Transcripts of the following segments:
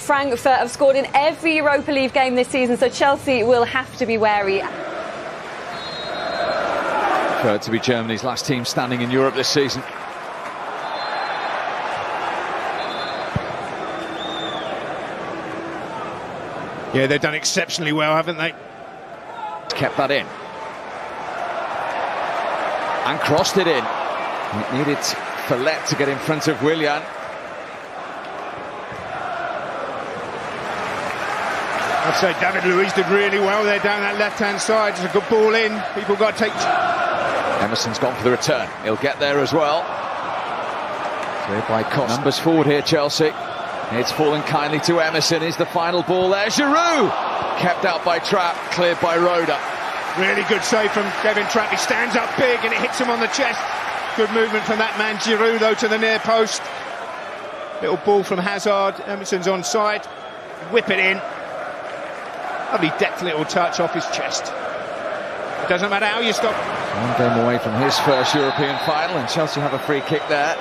Frankfurt have scored in every Europa League game this season, so Chelsea will have to be wary. To be Germany's last team standing in Europe this season. Yeah, they've done exceptionally well, haven't they? Kept that in. And crossed it in. It needed Follett to get in front of Willian. I'd say David Luiz did really well there down that left-hand side. It's a good ball in. People got to take... Emerson's gone for the return. He'll get there as well. Cleared by Costa. Numbers forward here, Chelsea. It's fallen kindly to Emerson. Is the final ball there? Giroud! Kept out by Trapp, cleared by Roda. Really good save from Kevin Trapp. He stands up big and it hits him on the chest. Good movement from that man Giroud, though, to the near post. Little ball from Hazard. Emerson's onside. Whip it in. Lovely deft little touch off his chest. It doesn't matter how you stop. One game away from his first European final, and Chelsea have a free kick there.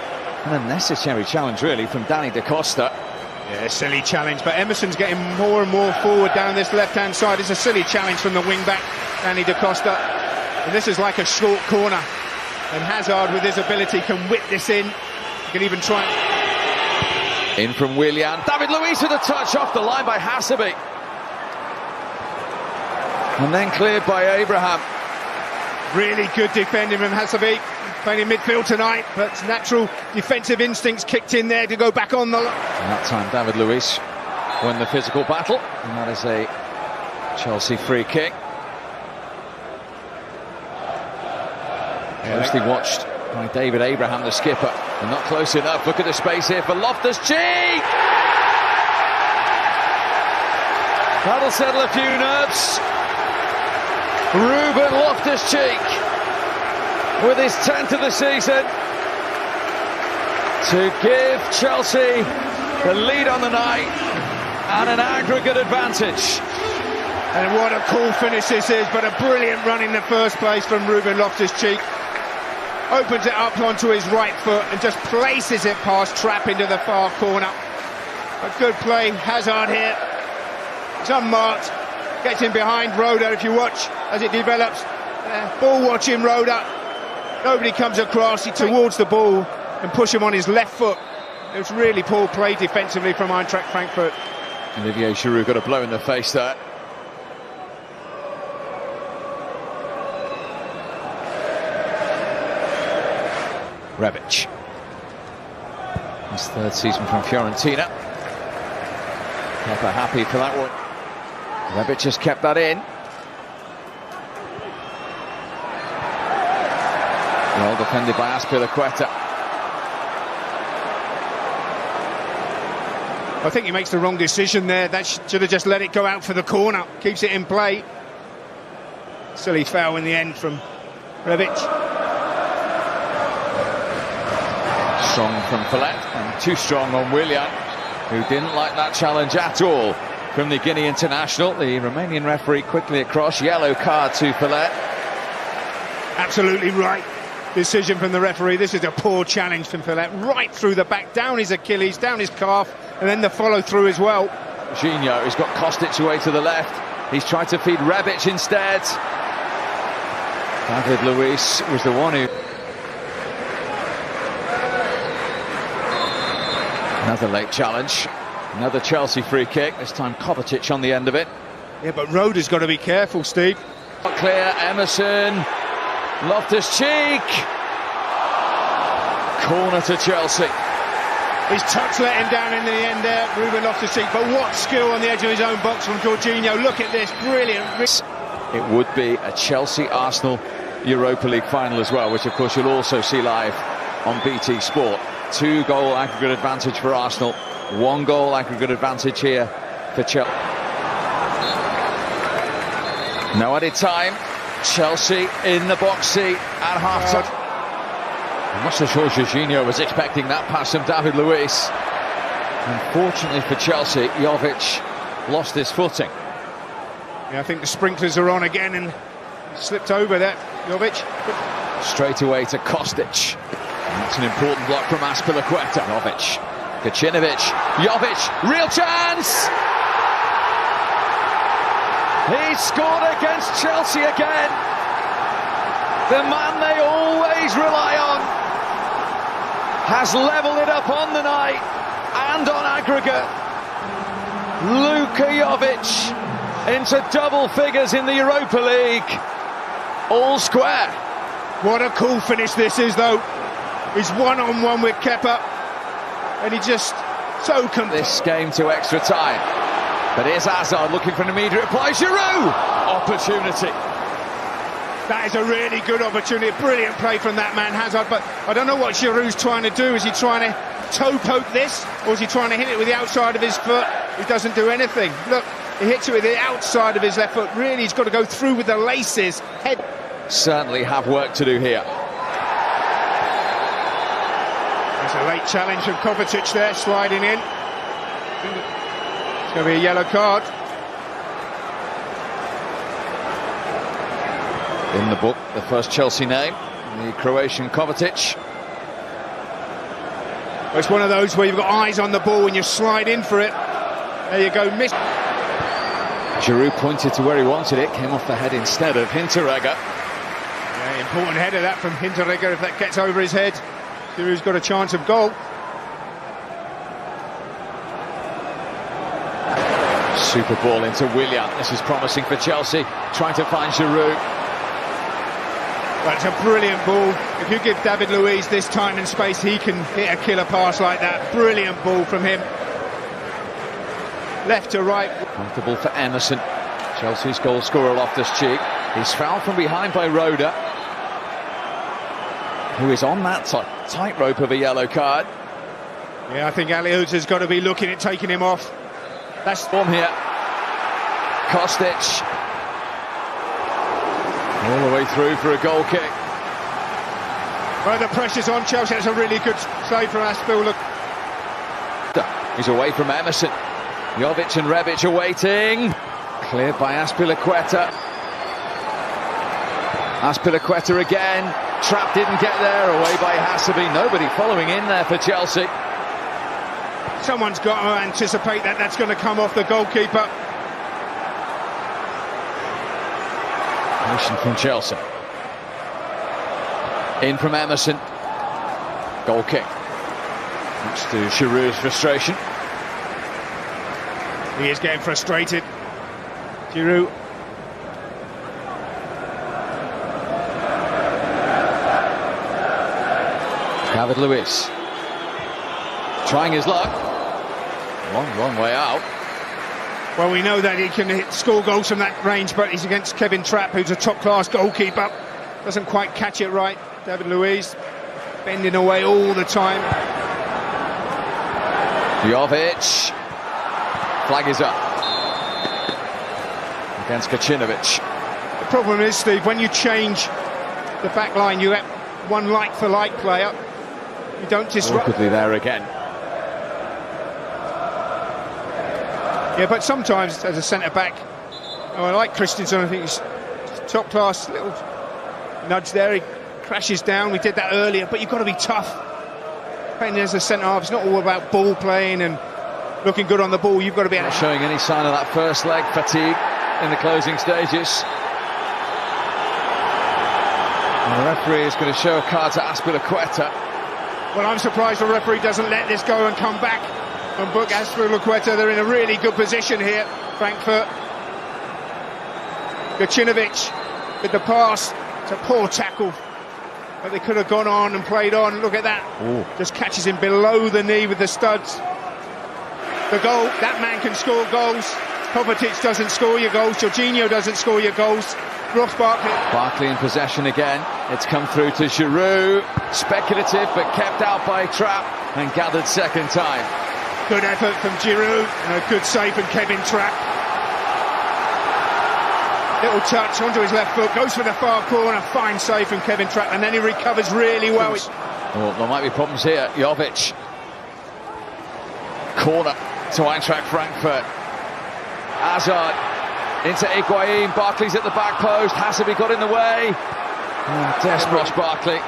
An unnecessary challenge, really, from Danny Da Costa. Yeah, silly challenge, but Emerson's getting more and more forward down this left-hand side. It's a silly challenge from the wing-back, Danny Da Costa. And this is like a short corner. And Hazard, with his ability, can whip this in. He can even try... In from Willian. David Luiz with a touch off the line by Hasebe. And then cleared by Abraham. Really good defending from Hasebe. Playing in midfield tonight, but natural defensive instincts kicked in there to go back on the line. And that time David Luiz won the physical battle, and that is a Chelsea free kick. Closely watched by David Abraham, the skipper, and not close enough. Look at the space here for Loftus-Cheek! That'll settle a few nerves. Ruben Loftus-Cheek with his 10th of the season to give Chelsea the lead on the night and an aggregate advantage. And what a cool finish this is, but a brilliant run in the first place from Ruben Loftus-Cheek. Opens it up onto his right foot and just places it past Trapp into the far corner. A good play, Hazard here. It's unmarked, gets in behind Roda if you watch as it develops. Ball watching Roda. Nobody comes across, he towards the ball and push him on his left foot. It was really poor play defensively from Eintracht Frankfurt. Olivier Giroud got a blow in the face there. Rebic. His third season from Fiorentina. Never happy for that one. Rebic has kept that in. Well defended by Azpilicueta. I think he makes the wrong decision there. That should have just let it go out for the corner. Keeps it in play. Silly foul in the end from Rebic. Strong from Follett and too strong on Willian, who didn't like that challenge at all from the Guinea international. The Romanian referee quickly across. Yellow card to Follett. Absolutely right decision from the referee. This is a poor challenge from Follett, right through the back, down his Achilles, down his calf, and then the follow through as well. Jorginho has got Kostic away to the left. He's tried to feed Rebic instead. David Luiz was the one who... Another late challenge. Another Chelsea free kick. This time Kovacic on the end of it. Yeah, but Roda's got to be careful, Steve. Clear, Emerson. Loftus-Cheek. Corner to Chelsea. His touch let him down in the end there, Ruben Loftus-Cheek. But what skill on the edge of his own box from Jorginho. Look at this, brilliant. It would be a Chelsea-Arsenal Europa League final as well, which of course you'll also see live on BT Sport. 2-goal aggregate advantage for Arsenal. 1-goal aggregate advantage here for Chelsea. No added time. Chelsea in the box seat at half-time. I'm not so sure Jorginho was expecting that pass from David Luiz. Unfortunately for Chelsea, Jovic lost his footing. Yeah, I think the sprinklers are on again and slipped over there, Jovic. Straight away to Kostic. And that's an important block from Azpilicueta. Jovic Kacinovic, Jovic, real chance! He scored against Chelsea again. The man they always rely on has levelled it up on the night and on aggregate. Luka Jovic into double figures in the Europa League. All square. What a cool finish this is, though. He's one-on-one with Kepa, and he just so this game to extra time. But here's Hazard looking for an immediate reply. Giroud! Opportunity. That is a really good opportunity. Brilliant play from that man, Hazard. But I don't know what Giroud's trying to do. Is he trying to toe poke this, or is he trying to hit it with the outside of his foot? He doesn't do anything. Look, he hits it with the outside of his left foot. Really, he's got to go through with the laces. Head. Certainly have work to do here. There's a late challenge from Kovacic there, sliding in. It's going to be a yellow card. In the book, the first Chelsea name, the Croatian Kovacic. Well, it's one of those where you've got eyes on the ball and you slide in for it. There you go, miss. Giroud pointed to where he wanted it, came off the head instead of Hinteregger. Yeah, important header that from Hinteregger. If that gets over his head, Giroud's got a chance of goal. Super ball into Willian. This is promising for Chelsea, trying to find Giroud. That's a brilliant ball. If you give David Luiz this time and space, he can hit a killer pass like that. Brilliant ball from him. Left to right. Comfortable for Emerson. Chelsea's goal scorer Loftus-Cheek. He's fouled from behind by Roda, who is on that tightrope of a yellow card. Yeah, I think Aliuza's got to be looking at taking him off. That's form here. Kostic. All the way through for a goal kick. Well, the pressure's on Chelsea. It's a really good save from Aspil. Look. He's away from Emerson. Jovic and Rebic are waiting. Cleared by Azpilicueta. Azpilicueta again. Trap didn't get there. Away by Hasabi. Nobody following in there for Chelsea. Someone's got to anticipate that. That's going to come off the goalkeeper. Mission from Chelsea. In from Emerson. Goal kick. Thanks to Giroud's frustration. He is getting frustrated. Giroud. David Luiz. Trying his luck. Long way out. Well, we know that he can score goals from that range, but he's against Kevin Trapp, who's a top-class goalkeeper. Doesn't quite catch it right. David Luiz bending away all the time. Jovic. Flag is up. Against Kacinovic. The problem is, Steve, when you change the back line, you have one like-for-like player. You don't disrupt. Awkwardly there again. Yeah, but sometimes as a centre-back, I like Christensen. I think he's top-class. Little nudge there. He crashes down. We did that earlier, but you've got to be tough. Playing as a centre-half, it's not all about ball playing and looking good on the ball. You've got to be... Not showing any sign of that first leg fatigue in the closing stages. And the referee is going to show a card to Azpilicueta. Well, I'm surprised the referee doesn't let this go and come back and book Azpilicueta. They're in a really good position here, Frankfurt. Kacinovic with the pass. It's a poor tackle, but they could have gone on and played on. Look at that. Ooh. Just catches him below the knee with the studs. The goal, that man can score goals. Kovacic doesn't score your goals. Jorginho doesn't score your goals. Ross Barkley. Barkley in possession again. It's come through to Giroud. Speculative, but kept out by Trapp and gathered second time. Good effort from Giroud and a good save from Kevin Trapp. Little touch onto his left foot, goes for the far corner. Fine save from Kevin Trapp, and then he recovers really well. Oh, there might be problems here. Jovic. Corner to Eintracht Frankfurt. Hazard into Higuain. Barkley's at the back post. Hasabi got in the way. Desperos Barkley.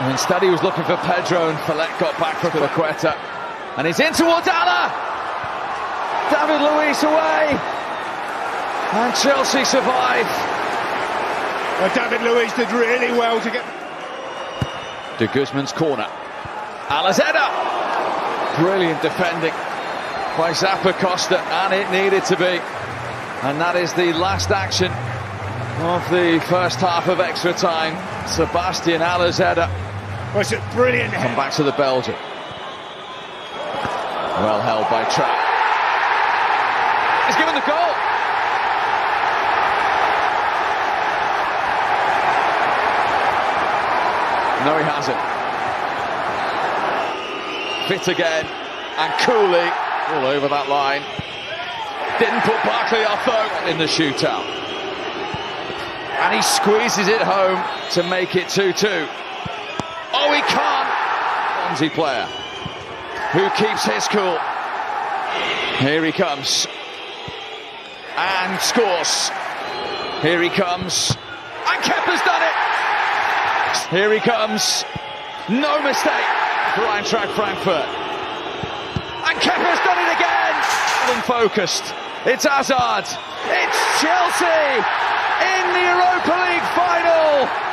And instead he was looking for Pedro, and Fillet got back for Paqueta. And he's in towards Allah! David Luiz away! And Chelsea survive. Well, David Luiz did really well to get... De Guzman's corner. Alazeda! Brilliant defending by Zappacosta, and it needed to be. And that is the last action of the first half of extra time. Sebastian Alazeda. Well, it's a brilliant Come back to the Belgian. Well held by Trapp. He's given the goal. No, he hasn't. Fit again, and Cooley all over that line. Didn't put Barkley off though in the shootout. And he squeezes it home to make it 2-2. Oh, he can't! Swansea player who keeps his cool. Here he comes. And scores. Here he comes. And Kepa's done it! Here he comes. No mistake for Eintracht Frankfurt. And Kepa's done it again! Unfocused. It's Hazard. It's Chelsea in the Europa League final.